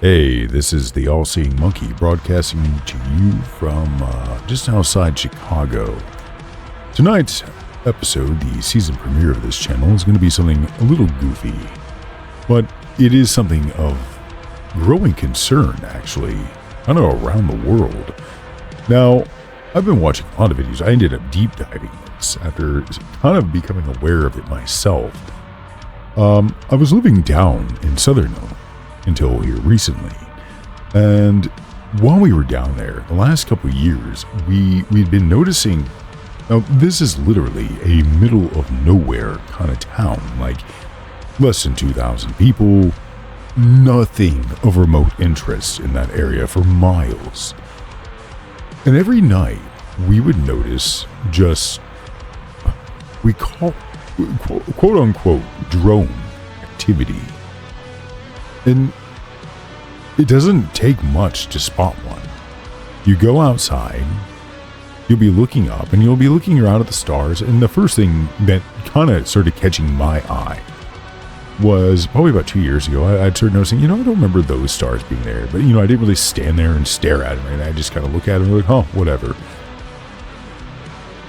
Hey, this is the All-Seeing Monkey broadcasting to you from just outside Chicago. Tonight's episode, the season premiere of this channel, is going to be something a little goofy, but it is something of growing concern, actually, kind of around the world. Now, I've been watching a lot of videos. I ended up deep diving this after kind of becoming aware of it myself. I was living down in Southern Illinois until here recently, and while we were down there the last couple of years, we'd been noticing. Now, this is literally a middle of nowhere kind of town, like less than 2,000 people, nothing of remote interest in that area for miles. And every night we would notice just, we call quote unquote drone activity. And it doesn't take much to spot one. You go outside, you'll be looking up, and you'll be looking around at the stars, and the first thing that kind of started catching my eye was probably about 2 years ago. I'd started noticing, I don't remember those stars being there, but, I didn't really stand there and stare at them, and I just kind of look at them and like, whatever.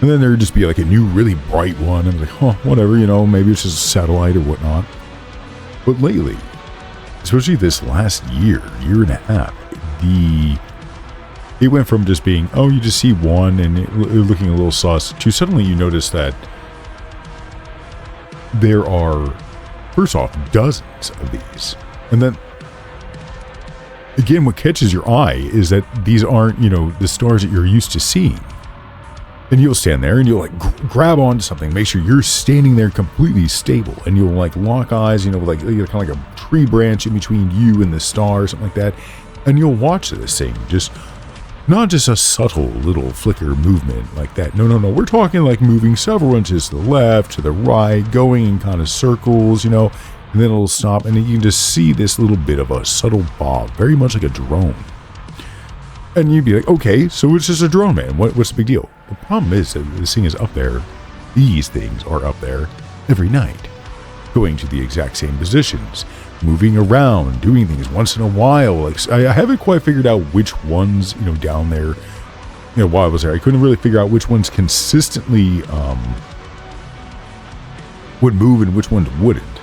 And then there'd just be like a new really bright one, and I'm like, whatever, maybe it's just a satellite or whatnot. But lately, especially this last year and a half, it went from just being, you just see one and it looking a little sus, to suddenly you notice that there are, first off, dozens of these. And then, again, what catches your eye is that these aren't, the stars that you're used to seeing. And you'll stand there and you'll grab onto something, make sure you're standing there completely stable, and you'll lock eyes, kind of like a tree branch in between you and the star, something like that. And you'll watch this thing, not just a subtle little flicker movement like that. No. We're talking like moving several inches to the left, to the right, going in kind of circles, and then it'll stop, and you can just see this little bit of a subtle bob, very much like a drone. And you'd be like, okay, so it's just a drone, man. What's the big deal? The problem is that this thing is up there. These things are up there every night, going to the exact same positions, moving around, doing things once in a while. I haven't quite figured out which ones, down there, while I was there, I couldn't really figure out which ones consistently would move and which ones wouldn't.